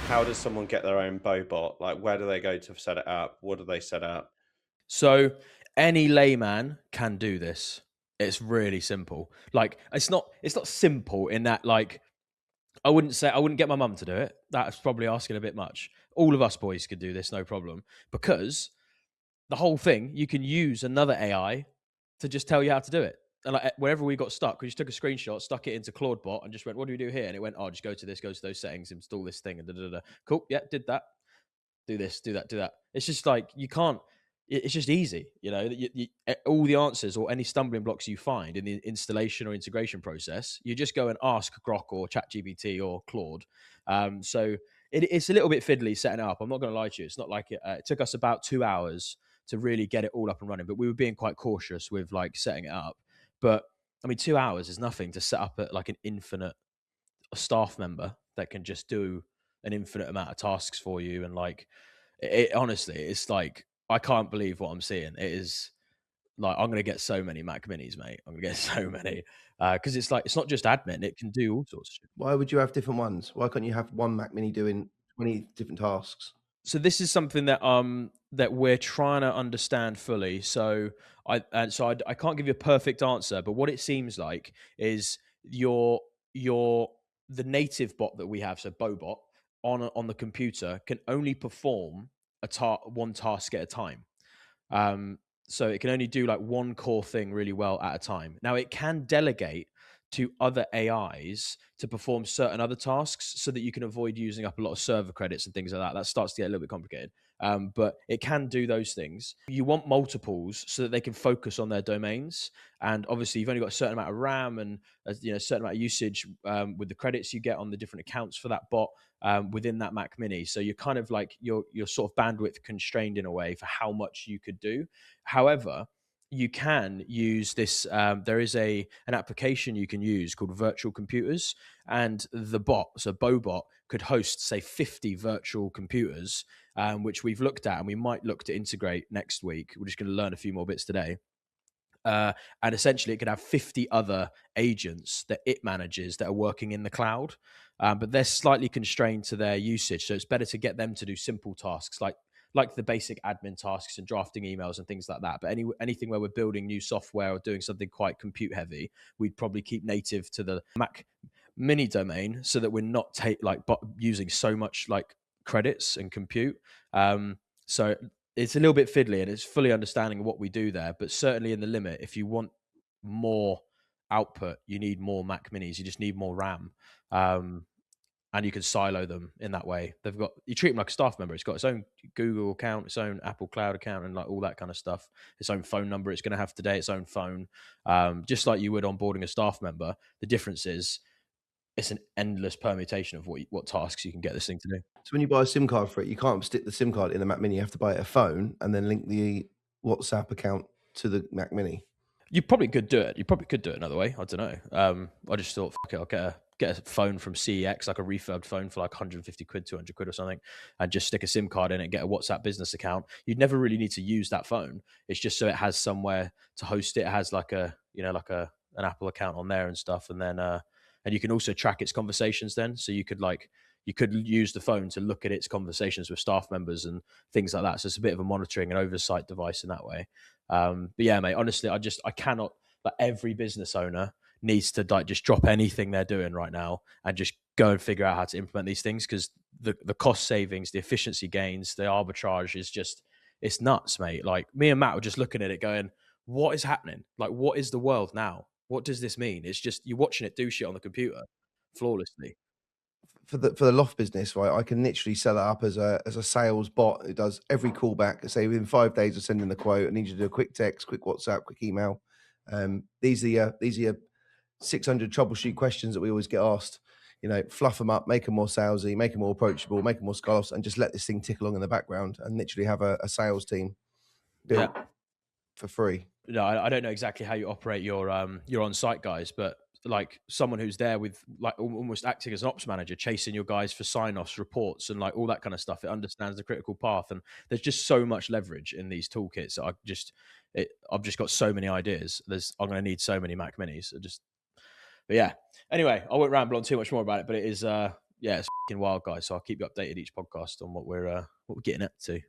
how does someone get their own Bobot? Like, where do they go to set it up? What do they set up? So any layman can do this. It's really simple. Like it's not simple in that like I wouldn't get my mum to do it. That's probably asking a bit much. All of us boys could do this, no problem. Because the whole thing, you can use another AI to just tell you how to do it. And like wherever we got stuck, we just took a screenshot, stuck it into Claude bot, and just went, "What do we do here?" And it went, "Oh, just go to this, go to those settings, install this thing, and da da da." Cool, yeah, did that. Do this, do that, do that. It's just like you can't. It's just easy, you know. All the answers or any stumbling blocks you find in the installation or integration process, you just go and ask Grok or ChatGPT or Claude. So it's a little bit fiddly setting it up. I'm not going to lie to you. It's not like it took us about 2 hours to really get it all up and running, but we were being quite cautious with like setting it up. But I mean, 2 hours is nothing to set up like an infinite staff member that can just do an infinite amount of tasks for you. And like, it honestly, it's like, I can't believe what I'm seeing. It is like, I'm going to get so many Mac minis, mate. I'm going to get so many. Cause it's like, it's not just admin. It can do all sorts of shit. Why would you have different ones? Why can't you have one Mac Mini doing 20 different tasks? So this is something that we're trying to understand fully. So I can't give you a perfect answer, but what it seems like is your the native bot that we have, so Bobot on the computer can only perform one task at a time. Um, so it can only do like one core thing really well at a time. Now it can delegate to other AIs to perform certain other tasks so that you can avoid using up a lot of server credits and things like that. That starts to get a little bit complicated. But it can do those things. You want multiples so that they can focus on their domains. And obviously, you've only got a certain amount of RAM and a certain amount of usage with the credits you get on the different accounts for that bot within that Mac Mini. So you're kind of like you're sort of bandwidth constrained in a way for how much you could do. However, you can use this. There is an application you can use called Virtual Computers, and the bot, so Bobot, could host say 50 virtual computers, which we've looked at, and we might look to integrate next week. We're just going to learn a few more bits today. And essentially, it could have 50 other agents that it manages that are working in the cloud, but they're slightly constrained to their usage. So it's better to get them to do simple tasks like the basic admin tasks and drafting emails and things like that. But anything where we're building new software or doing something quite compute heavy, we'd probably keep native to the Mac Mini domain so that we're not using so much like credits and compute. So it's a little bit fiddly and it's fully understanding what we do there, but certainly in the limit, if you want more output, you need more Mac Minis. You just need more RAM. Um, and you can silo them in that way. You treat them like a staff member. It's got its own Google account, its own Apple Cloud account, and like all that kind of stuff. Its own phone number. It's going to have today its own phone, just like you would onboarding a staff member. The difference is it's an endless permutation of what tasks you can get this thing to do. So when you buy a SIM card for it, you can't stick the SIM card in the Mac Mini. You have to buy a phone and then link the WhatsApp account to the Mac Mini. You probably could do it. You probably could do it another way. I don't know. I just thought, fuck it, I'll get a phone from CEX, like a refurbed phone for like 150 quid, 200 quid or something, and just stick a SIM card in it and get a WhatsApp business account. You'd never really need to use that phone. It's just so it has somewhere to host it. It has like an Apple account on there and stuff. And then, and you can also track its conversations then. So you could use the phone to look at its conversations with staff members and things like that. So it's a bit of a monitoring and oversight device in that way. But yeah, mate, honestly, I cannot, like every business owner needs to like just drop anything they're doing right now and just go and figure out how to implement these things because the cost savings, the efficiency gains, the arbitrage is just, it's nuts, mate. Like me and Matt were just looking at it going, what is happening? Like, what is the world now? What does this mean? It's just, you're watching it do shit on the computer flawlessly. For the loft business, right, I can literally set that up as a sales bot. It does every callback. Say within 5 days of sending the quote, I need you to do a quick text, quick WhatsApp, quick email. These are your 600 troubleshoot questions that we always get asked. You know, fluff them up, make them more salesy, make them more approachable, make them more scholarly, and just let this thing tick along in the background and literally have a sales team built Yeah. for free. No, I don't know exactly how you operate your on-site guys, but like someone who's there with like almost acting as an ops manager, chasing your guys for sign-offs, reports, and like all that kind of stuff. It understands the critical path, and there's just so much leverage in these toolkits. I've just got so many ideas. I'm going to need so many Mac Minis. But yeah. Anyway, I won't ramble on too much more about it, but it is yeah, it's fucking wild, guys. So I'll keep you updated each podcast on what we're getting up to.